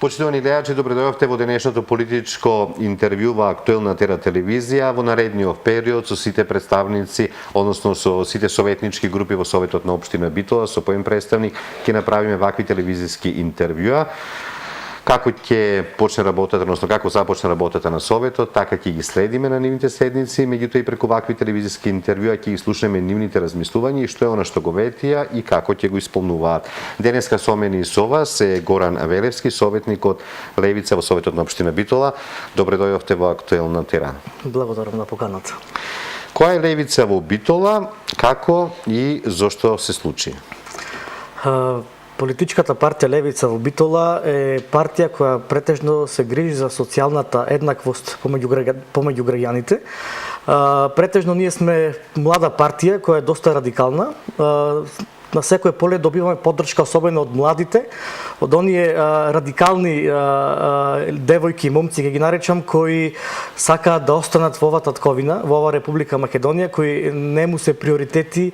Почитувани гледачи, добре дојдовте во денешното политичко интервју во Актуелна телевизија во наредниот период со сите представници, односно со сите советнички групи во Советот на општина Битола, со поен представник ќе направиме вакви телевизиски интервјуа. Како ќе почне работата, односно како започне работата на Советот, така ќе ги следиме на нивните седници, меѓутоа и преку вакви телевизиски интервјуа ќе ги слушнеме нивните размислувања и што е она што го ветија и како ќе го исполнуваат. Денеска со мене и со вас е Горан Велевски, советник од Левица во Советот на општина Битола. Добре дојдовте во Актуелна тера. Благодарам на поканата. Која е Левица во Битола, како и зошто се случи? Политичката партија Левица во Битола е партија која претежно се грижи за социјалната еднаквост помеѓу граѓаните. Претежно ние сме млада партија која е доста радикална. На секое поле добиваме поддршка, особено од младите, од оние радикални девојки и момци, ќе ги наречам, кои сакаат да останат во оваа татковина, во оваа Република Македонија, кои не му се приоритети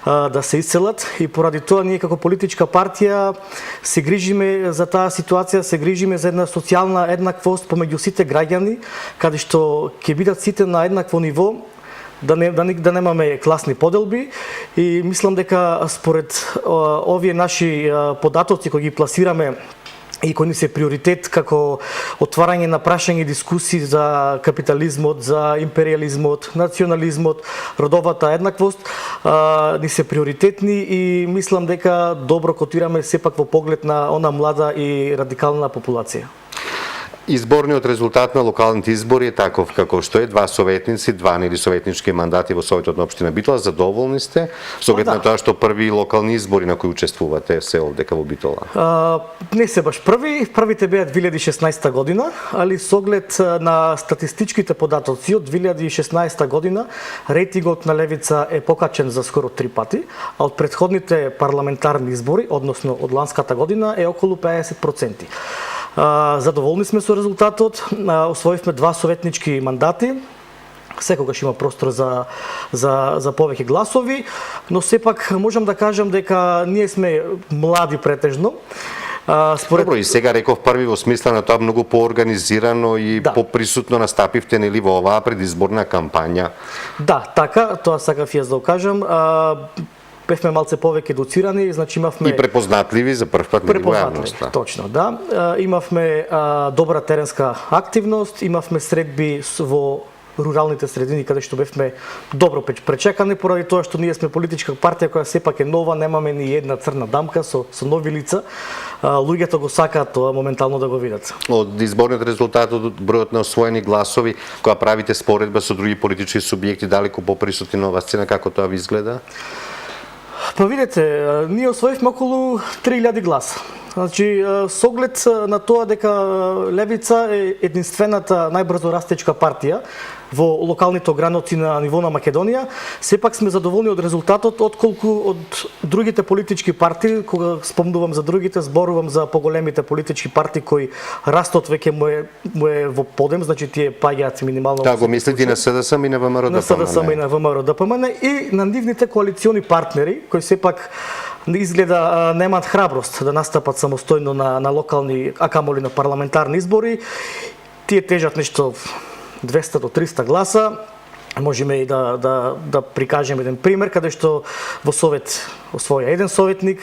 да се исцелат, и поради тоа ние како политичка партија се грижиме за таа ситуација, се грижиме за една социјална еднаквост помеѓу сите граѓани, каде што ќе бидат сите на еднакво ниво, да немаме класни поделби, и мислам дека според овие наши податоци кои ги пласираме и кои ни се приоритет како отварање на прашање и дискусии за капитализмот, за империализмот, национализмот, родовата еднаквост, ни се приоритетни и мислам дека добро котираме сепак во поглед на она млада и радикална популација. Изборниот резултат на локалните избори е таков како што е, два советници, два нели советнички мандати во Советот на општина Битола. Задоволни сте со оглед на тоа што први локални избори на кои учествувате се овде во Битола? Не се баш првите беа 2016 година, али со оглед на статистичките податоци од 2016 година рейтингот на Левица е покачен за скоро 3 пати, а од претходните парламентарни избори, односно од ланската година, е околу 50%. Задоволни сме со резултатот, освоивме два советнички мандати, секогаш има простор за повеќе гласови, но сепак можам да кажам дека ние сме млади претежно. Добро, и сега реков први во смисла на тоа многу поорганизирано и поприсутно настапивте нели во оваа предизборна кампања. Да, така, тоа сакав јас да кажам. Бевме малце повеќе едуцирани, значи имавме и препознатливи за прв пат во јавноста. Точно, да. Имавме добра теренска активност, имавме средби во руралните средини каде што бевме добро пречекани, поради тоа што ние сме политичка партија која сепак е нова, немаме ни една црна дамка со нови лица. Луѓето го сакаат тоа моментално да го видат. Од изборниот резултат, од бројот на освоени гласови, кога правите споредба со други политички субјекти, далеку поприсутни на оваа сцена, како тоа ви изгледа? Па видете, ние освоивме околу 3000 гласа. Значи, со оглед на тоа дека Левица е единствената најбрзо растечка партија во локалните ограници на ниво на Македонија, сепак сме задоволни од резултатот, отколку од другите политички партии. Кога спомнувам за другите, зборувам за поголемите политички партии кои растот веќе му е во подем, значи тие паѓаат минимално. Да, го мислите и на СДСМ и на ВМРО-ДПМН. На СДСМ и на ВМРО-ДПМН и на нивните коалициони партнери кои сепак изгледа немаат храброст да настапат самостојно на локални, а камоли на парламентарни избори. Тие тежат нешто 200 до 300 гласа. Можеме и да прикажеме еден пример каде што во Совет освоја еден советник,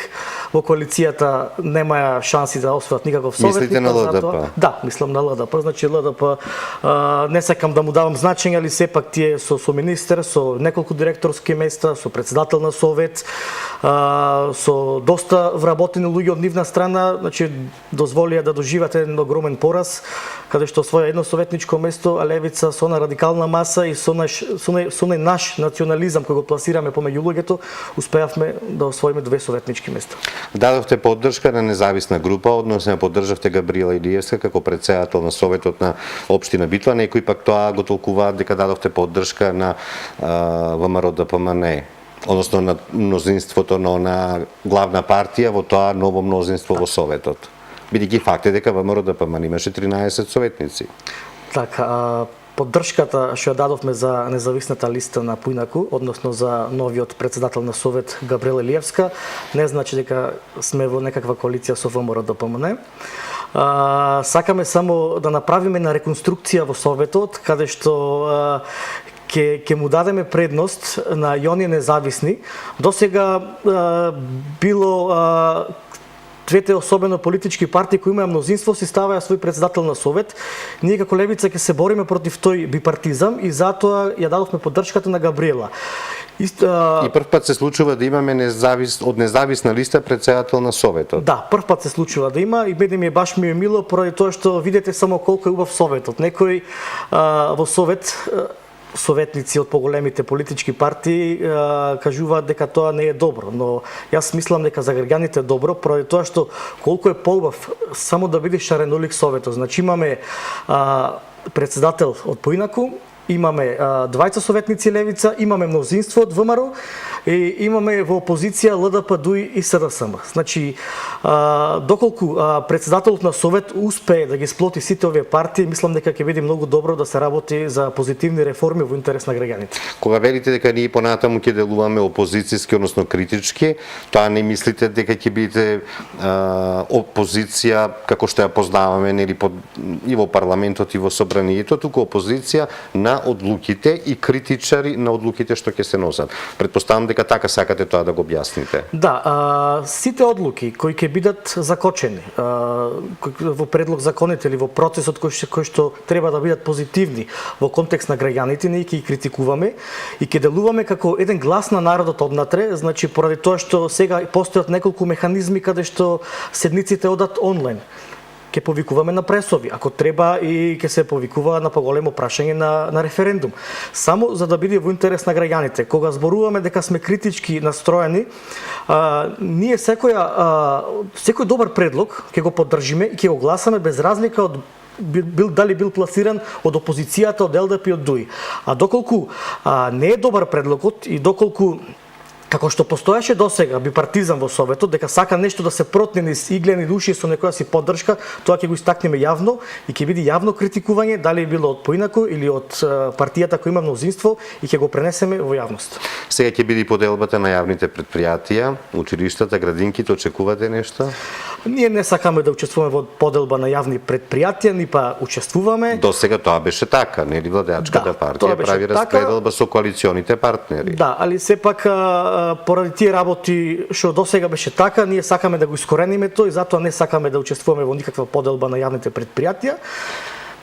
во коалицијата немаја шанси да освојат никаков советник. Мислите на ЛДП? Да, мислам на ЛДП. Значи ЛДП не сакам да му давам значење, али сепак тие со министер, со неколку директорски места, со председател на Совет, со доста вработени луѓе од нивна страна, значи дозволија да доживеат еден огромен пораз, каде што освоја едно советничко место, а Левица со на радикална маса и со наш национализам кој го пласираме помеѓу луѓето, успеавме да освоиме 2 советнички места. Дадовте поддршка на независна група, односно поддржавте Габриела Илиевска како претседател на Советот на општина Битола, некои пак тоа го толкуваат дека дадовте поддршка на ВМРО-ДПМН, односно на мнозинството на главна партија во тоа ново мнозинство во Советот. Бидејќи факт е дека ВМРО-ДПМН имаше 13 советници. Така, поддршката што ја дадовме за независната листа на Поинаку, односно за новиот председател на Совет Габриела Илиевска, не значи дека сме во некаква коалиција со ВМРО-ДПМН. Сакаме само да направиме на реконструкција во Советот, каде што ќе му дадеме предност на и оние независни. Досега било двете особено политички партии кои имаа мнозинство си ставаја свој председател на Совет. Ние како левица ќе се бориме против тој бипартизам и затоа ја дадовме поддршката на Габриела. И прв пат се случува да имаме од независна листа председател на Советот. Да, прв пат се случува да има и мене ми е баш ми е мило поради тоа што видите само колку е убав Советот. Некој во Совет советници од поголемите политички партии кажуваат дека тоа не е добро, но јас мислам дека за граѓаните е добро, поради тоа што колку е поубав само да видиш шаренолик Советот. Значи имаме председател од поинаку, имаме двајца советници левица, имаме мнозинство од ВМРО и имаме во опозиција ЛДП, ДУИ и СДСМ. Значи, доколку председателот на Совет успее да ги сплоти сите овие партии, мислам дека ќе биде многу добро да се работи за позитивни реформи во интерес на граѓаните. Кога велите дека ние понатаму ќе делуваме опозицијски, односно критички, тоа не мислите дека ќе бидете опозиција како што ја познаваме нели и во парламентот и во собранието, туку опозиција на одлуките и критичари на одлуките што ќе се носат. Претпоставам дека така сакате тоа да го објасните. Да, сите одлуки кои ќе бидат закочени во предлог законите или во процесот кој што треба да бидат позитивни во контекст на граѓаните, ние ќе ги критикуваме и ќе делуваме како еден глас на народот однатре, значи поради тоа што сега постојат неколку механизми каде што седниците одат онлайн. Ќе повикуваме на пресови, ако треба и ќе се повикува на поголемо прашање на референдум. Само за да биде во интерес на граѓаните. Кога зборуваме дека сме критички настроени, ние секој добар предлог ќе го поддржиме и ќе го гласаме без разлика од дали бил пласиран од опозицијата, од ЛДП и од ДУИ. А доколку не е добар предлогот и доколку како што постоеше досега бипартизам во Советот, дека сака нешто да се протне низ иглени души со некоја си поддршка, тоа ќе го истакнеме јавно и ќе биде јавно критикување, дали било од поинаку или од партијата која има мнозинство и ќе го пренесеме во јавност. Сега ќе биде поделбата на јавните предпријатија, училиштата, градинките, очекувате нешто? Ние не сакаме да учествуваме во поделба на јавни предпријатија, ни па учествуваме. До сега тоа беше така, нели владеачката партија прави распределба со коалиционите партнери. Да, али сепак поради тие работи што досега беше така, ние сакаме да го искорениме тоа и затоа не сакаме да учествуваме во никаква поделба на јавните предпријатија.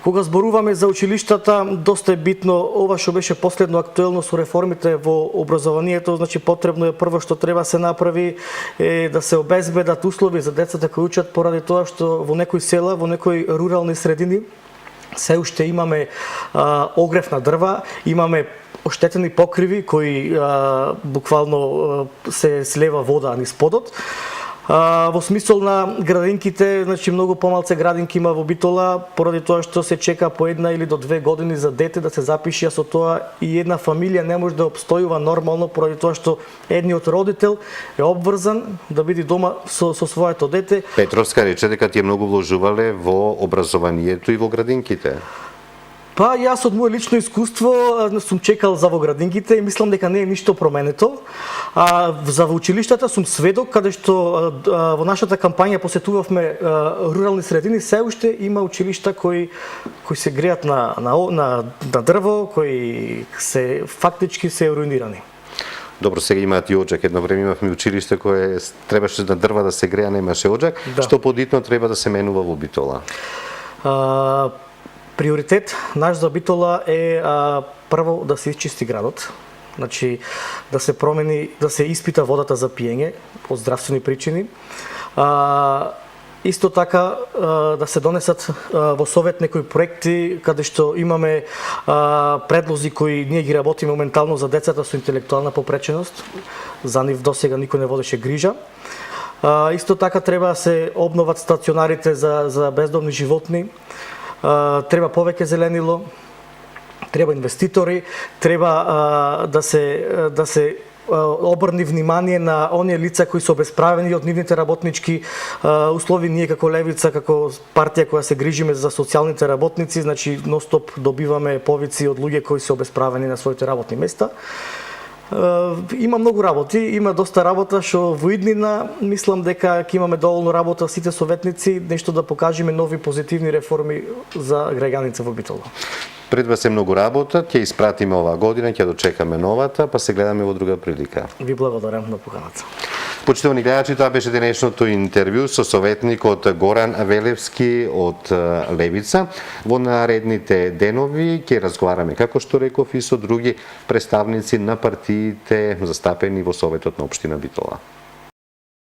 Кога зборуваме за училиштата, доста е битно ова што беше последно актуелно со реформите во образованието, значи потребно е прво што треба се направи е да се обезбедат услови за децата кои учат, поради тоа што во некои села, во некои рурални средини се уште имаме огрев на дрва, имаме оштетени покриви кои буквално се слева вода низ подот. Во смисол на градинките, значи многу помалце градинки има во Битола, поради тоа што се чека по 1 или до 2 години за дете да се запише, а со тоа и една фамилија не може да обстојува нормално, поради тоа што едниот родител е обврзан да биде дома со своето дете. Петровска рече дека тие многу вложувале во образованието и во градинките. Па јас од моје лично искуство сум чекал за во градинките и мислам дека не е ништо променето. За во училиштата сум сведок каде што во нашата кампања посетувавме рурални средини, се уште има училишта кои се греат на дрво, кои се фактички се руинирани. Добро, сега имаат и оџак. Едно време имавме училиште кое требаше на дрва да се греа, немаше оџак. Да. Што подитно треба да се менува во Битола? Приоритет наш за Битола е прво да се исчисти градот, значи да се промени, да се испита водата за пиење од здравствени причини. Исто така да се донесат во Совет некои проекти каде што имаме предлози кои ние ги работиме моментално за децата со интелектуална попреченост. За нив досега никој не водеше грижа. Исто така треба да се обноват стационарите за бездомни животни. Треба повеќе зеленило, треба инвеститори, треба да се обрни внимание на оние лица кои се обесправени од нивните работнички услови. Ние како левица, како партија која се грижиме за социјалните работници, значи ностоп добиваме повици од луѓе кои се обесправени на своите работни места. Има многу работи, има доста работа што во иднина мислам дека ќе имаме доволно работа сите советници, нешто да покажеме нови позитивни реформи за граѓаните во Битола. Пред вас е многу работа, ќе испратиме оваа година, ќе дочекаме новата, па се гледаме во друга прилика. Ви благодарам на поканата. Почитувани гледачи, тоа беше денешното интервју со советникот Горан Велевски од Левица. Во наредните денови ќе разговараме, како што реков, и со други представници на партиите застапени во Советот на општина Битола.